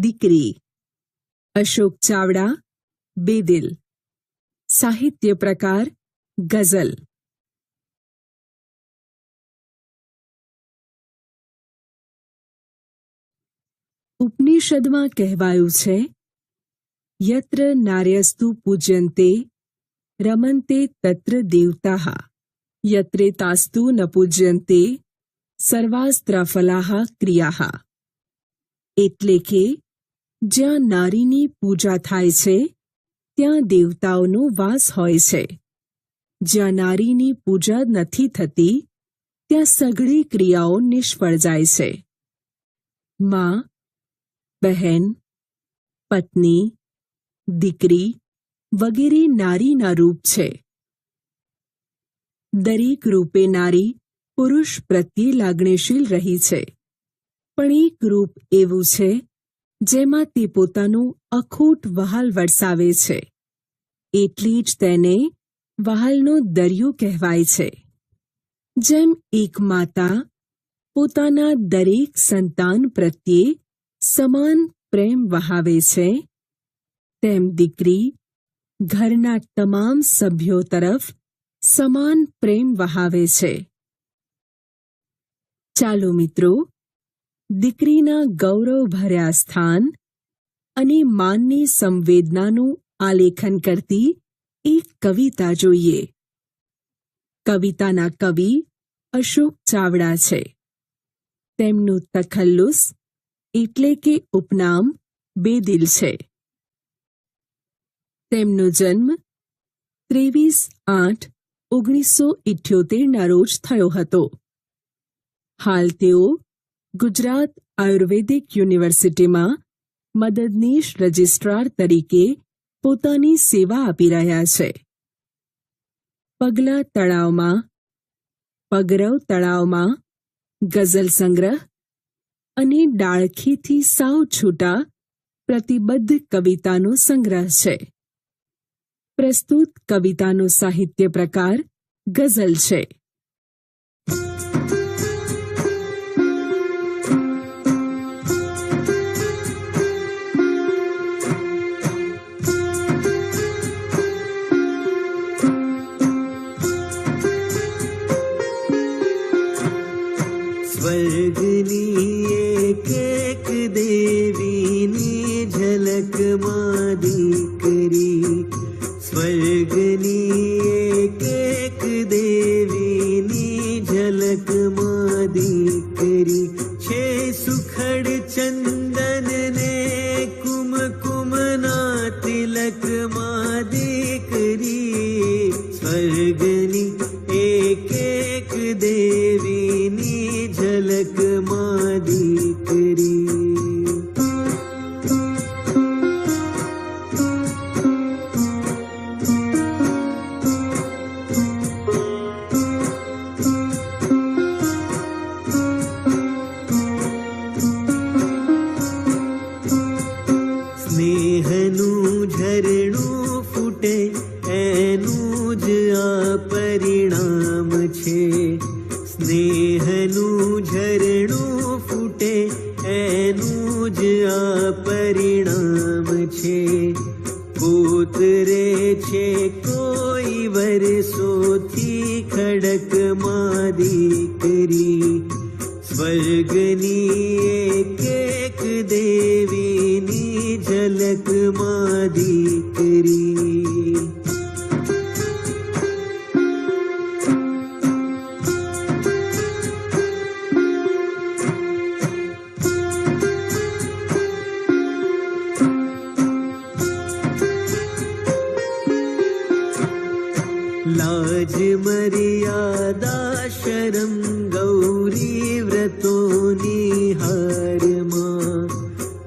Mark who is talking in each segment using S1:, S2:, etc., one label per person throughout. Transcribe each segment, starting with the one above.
S1: દીકરી. અશોક ચાવડા, બેદિલ. સાહિત્ય પ્રકાર ગઝલ. ઉપનિષદમાં કહેવાયું છે, યત્ર નાર્યસ્તુ પૂજ્યન્તે રમન્તે તત્ર દેવતાઃ, યત્રેતાસ્તુ ન પૂજ્યન્તે સર્વાસ્ત્રાફલાઃ ક્રિયાઃ. એટલે કે જ્યાં નારીની પૂજા થાય છે ત્યાં દેવતાઓનો વાસ હોય છે. જ્યાં નારીની પૂજા નથી થતી ત્યાં સઘળી ક્રિયાઓ નિષ્ફળ જાય છે. માં, બહેન, પત્ની, દીકરી વગેરે નારીના રૂપ છે. દરેક રૂપે નારી પુરુષ પ્રત્યે લાગણીશીલ રહી છે, પણ એક રૂપ એવું છે જેમાં તે પોતાનું અખૂટ વહાલ વરસાવે છે, એટલી જ તેને વહાલનો દરિયો કહેવાય છે. જેમ એક માતા પોતાના દરેક સંતાન પ્રત્યે સમાન પ્રેમ વહાવે છે, તેમ દીકરી ઘરના તમામ સભ્યો તરફ સમાન પ્રેમ વહાવે છે. ચાલો મિત્રો, દીકરીના ગૌરવભર્યા સ્થાન અને માનની સંવેદનાનું આલેખન કરતી એક કવિતા જોઈએ. કવિતાના કવિ અશોક ચાવડા છે. તેમનું તખલ્લુસ એટલે કે ઉપનામ બેદિલ છે. તેમનો જન્મ 23/8/1978 રોજ થયો હતો. હાલ તેઓ ગુજરાત આયુર્વેદિક યુનિવર્સિટીમાં મદદનીશ રજિસ્ટ્રાર તરીકે પોતાની સેવા આપી રહ્યા છે. પગલા તળાવમાં, પગરવ તળાવમાં ગઝલ સંગ્રહ અને ડાળખીથી સાવ છૂટા પ્રતિબદ્ધ કવિતાનો સંગ્રહ છે. પ્રસ્તુત કવિતાનો સાહિત્ય પ્રકાર ગઝલ છે.
S2: સ્વર્ગની એક એક દેવીની ઝલકમાં દીકરી, સ્વર્ગની એક એક દેવીની ઝલકમાં દીકરી છે. સુખડ ચંદન ને કુમકુમના તિલકમાં દીકરી, સ્વર્ગની એક એક દેવીની ઝલકમાં દીકરી. સ્નેહનું ઝરણું ફૂટે એનું જ આ પરિણામ છે. સ્નેહનું ઝરણું ફૂટે એનું જ આ પરિણામ છે. કોતરે છે કોઈ વર્ષોથી ખડકમાં દીકરી, સ્વર્ગની એક એક દેવીની ઝલકમાં દીકરી. લાજ મર્યાદા શરમ ગૌરી વ્રતોની હારમાં,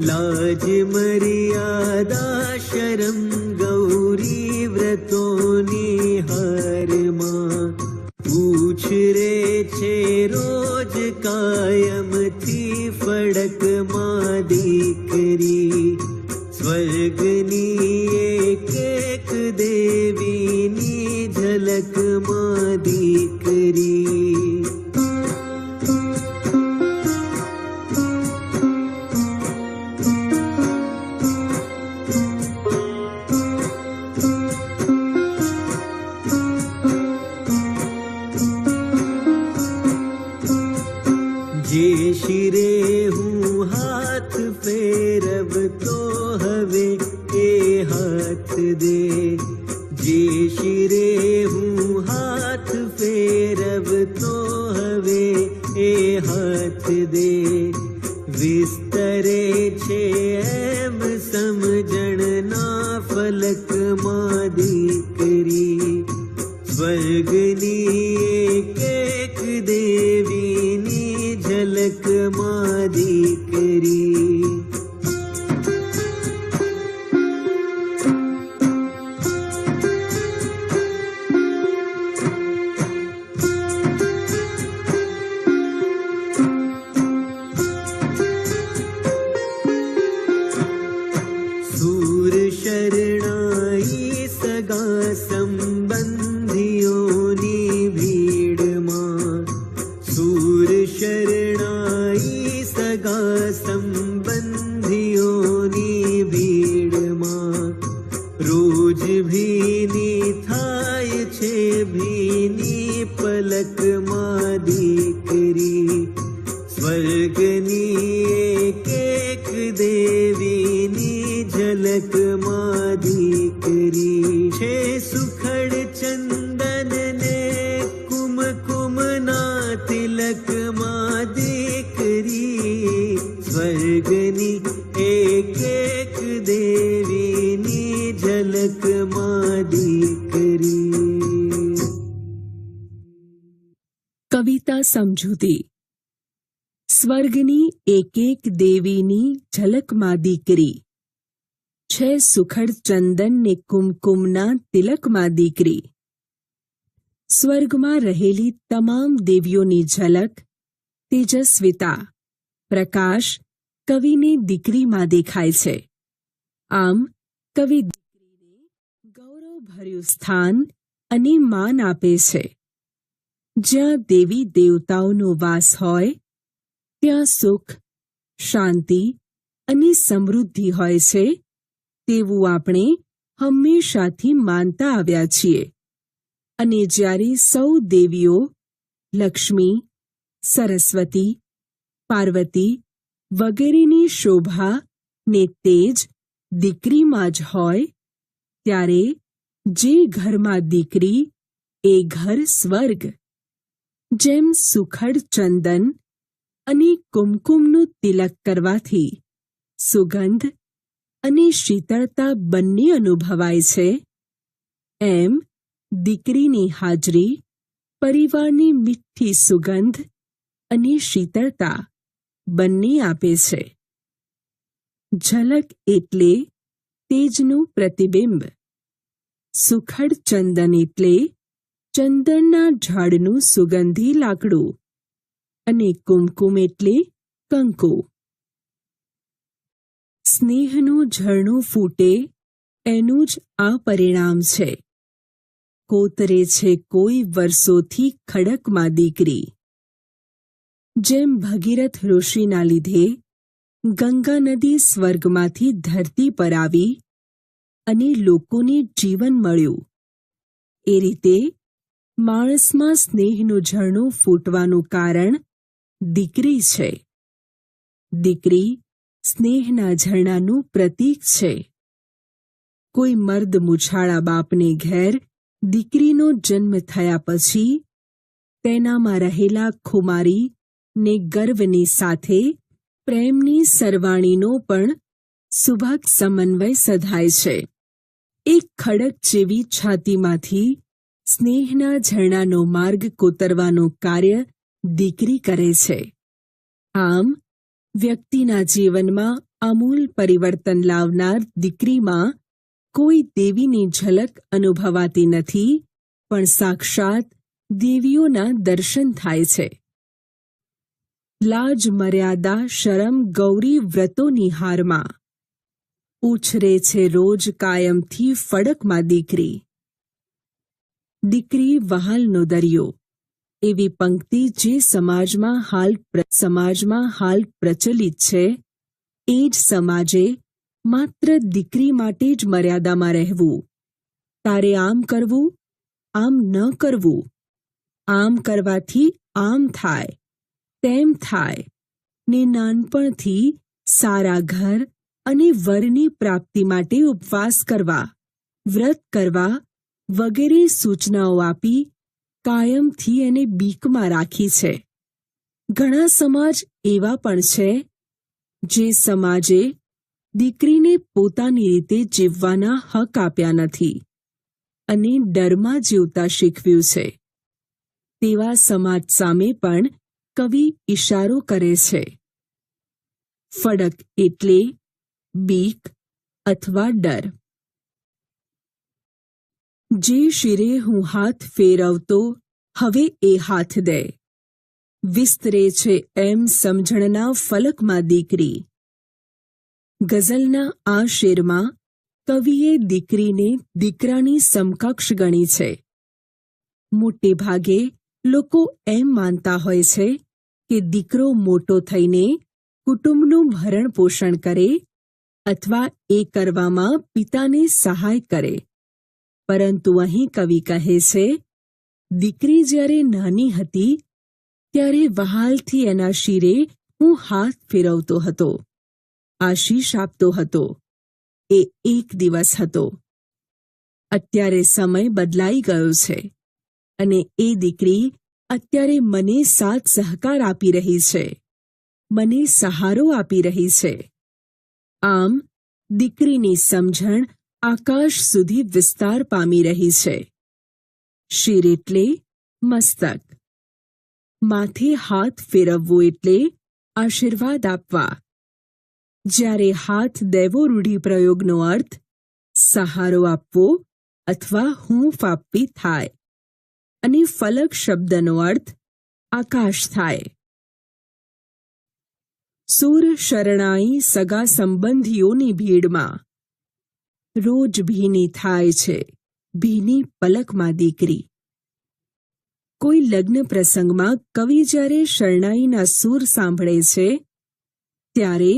S2: લાજ મર્યાદા શરમ ગૌરી વ્રતોની હારમાં. પૂછરે છે રોજ કાયમથી ફડકમાં દીકરી, સ્વર્ગની એક એક દેવીની ઝલકમાં દીકરી. ફેરવતો હવે એ હાથ દે, જે શિરે હું હાથ ફેરવતો હવે એ હાથ દે. વિસ્તરે છે એમ સમજણના ફલકમાં દીકરી, સ્વર્ગની એક એક દેવીની ઝલકમાં દીકરી. સૂર શરણાઈ સગા સંબંધીઓની ભીડમાં, સૂર શરણાઈ સગા સંબંધીઓની ભીડમાં, રોજ ભીની થાય છે ભીની પલકમાં દીકરી, સ્વર્ગની એક એક દેવીની ઝલકમાં દીકરી. છે સુખડ ચંદન ને કુમકુમના તિલકમાં દીકરી, સ્વર્ગની એક એક દેવીની ઝલકમાં દીકરી.
S1: કવિતા સમજૂતી. સ્વર્ગની એક એક દેવીની ઝલકમાં દીકરી, છે સુખડ ચંદન ને કુમકુમના તિલકમાં દીકરી. સ્વર્ગમાં રહેલી તમામ દેવીઓની ઝલક, તેજસ્વિતા, પ્રકાશ કવિની દીકરીમાં દેખાય છે. આમ કવિ દીકરીને ગૌરવભર્યું સ્થાન અને માન આપે છે. જ્યાં દેવી દેવતાઓનો વાસ હોય ત્યાં સુખ, શાંતિ અને સમૃદ્ધિ હોય છે તેવું આપણે હંમેશાથી માનતા આવ્યા છીએ. અને જ્યારે સૌ દેવીઓ લક્ષ્મી, સરસ્વતી, પાર્વતી વગેરેની શોભા ને તેજ દીકરીમાં જ હોય ત્યારે જે ઘરમાં દીકરી એ ઘર સ્વર્ગ. જેમ સુખડ ચંદન અને કુમકુમનું તિલક કરવાથી સુગંધ અને શીતળતા બંને અનુભવાય છે, એમ દીકરીની હાજરી પરિવારની મીઠી સુગંધ અને શીતળતા બંને આપે છે. ઝલક એટલે તેજનું પ્રતિબિંબ. સુખડ ચંદન એટલે ચંદનના ઝાડનું સુગંધી લાકડું અને કુમકુમ એટલે કંકુ. સ્નેહનું ઝરણું ફૂટે એનું જ આ પરિણામ છે. કોતરે છે કોઈ વર્ષોથી ખડકમાં દીકરી. જેમ ભગીરથ ઋષિના લીધે ગંગા નદી સ્વર્ગમાંથી ધરતી પર આવી અને લોકોને જીવન મળ્યું, એ રીતે માણસમાં સ્નેહનું ઝરણું ફૂટવાનું કારણ દીકરી છે. દીકરી સ્નેહના ઝરણાનું પ્રતીક છે. કોઈ મર્દ મુછાળા બાપને ઘેર દીકરીનો જન્મ થયા પછી તેનામાં રહેલા ખુમારી ને ગર્વની સાથે પ્રેમની સરવાણીનો પણ સુભગ સમન્વય સધાય છે. એક ખડક જેવી છાતીમાંથી સ્નેહના ઝરણાનો માર્ગ કોતરવાનું કાર્ય દીકરી કરે છે. આમ વ્યક્તિના જીવનમાં આમૂલ પરિવર્તન લાવનાર દીકરીમાં કોઈ દેવીની ઝલક અનુભવાતી નથી, પણ સાક્ષાત દેવીઓના દર્શન થાય છે. લાજ મર્યાદા શરમ ગૌરી વ્રતોની હારમાં, ઉછરે છે રોજ કાયમથી ફડકમાં દીકરી. દીકરી વહાલનો દરિયો એવી પંક્તિ જે સમાજમાં હાલ પ્રચલિત છે, એ જ સમાજે માત્ર દીકરી માટે જ મર્યાદામાં રહેવું. તારે આમ કરવું, આમ ન કરવું, આમ કરવાથી આમ થાય, તેમ થાય ને નાનપણથી સારા ઘર અને વરની પ્રાપ્તિ માટે ઉપવાસ કરવા, વ્રત કરવા વગેરે સૂચનાઓ આપી કાયમથી એને બીકમાં રાખી છે. ઘણા સમાજ એવા પણ છે જે સમાજે દીકરીને પોતાની રીતે જીવવાના હક આપ્યા નથી અને ડરમાં જીવતા શીખવ્યું છે. તેવા સમાજ સામે પણ કવિ ઇશારો કરે છે. ફડક એટલે બીક અથવા ડર. જે શિરે હું હાથ ફેરવતો હવે એ હાથ દે, વિસ્તરે છે એમ સમજણના ફલકમાં દીકરી. ગઝલના આ શેરમાં કવિએ દીકરીને દીકરાની સમકક્ષ ગણી છે. મોટે ભાગે લોકો એમ માનતા હોય છે કે દીકરો મોટો થઈને કુટુંબનું ભરણ પોષણ કરે અથવા એ કરવામાં પિતાને સહાય કરે. પરંતુ અહીં કવિ કહે છે, દીકરી જ્યારે નાની હતી ત્યારે વહાલથી એના શિરે હું હાથ ફેરવતો હતો, આશીષ આપતો હતો. એ એક દિવસ હતો. અત્યારે સમય બદલાઈ ગયો છે અને એ દીકરી અત્યારે મને સાથ સહકાર આપી રહી છે, મને સહારો આપી રહી છે. આમ દીકરીની સમજણ આકાશ સુધી વિસ્તાર પામી રહી છે. શિર એટલે મસ્તક. માથે હાથ ફેરવવો એટલે આશીર્વાદ આપવા. જ્યારે હાથ દેવો રૂઢિપ્રયોગનો અર્થ સહારો આપવો અથવા હૂંફ આપવી થાય અને ફલક શબ્દનો અર્થ આકાશ થાય. સૂર શરણાઈ સગા સંબંધીઓની ભીડમાં રોજ ભીની થાય છે ભીની પલકમાં દીકરી. કોઈ લગ્ન પ્રસંગમાં કવિ જ્યારે શરણાઈના સૂર સાંભળે છે ત્યારે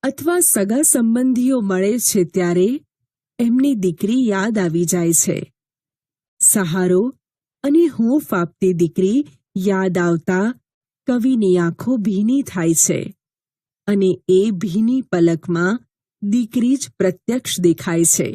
S1: અથવા સગા સંબંધીઓ મળે છે ત્યારે એમની દીકરી યાદ આવી જાય છે. સહારો અને હૂંફ આપતી દીકરી યાદ આવતા કવિની આંખો ભીની થાય છે અને એ ભીની પલકમાં દીકરી જ પ્રત્યક્ષ દેખાય છે.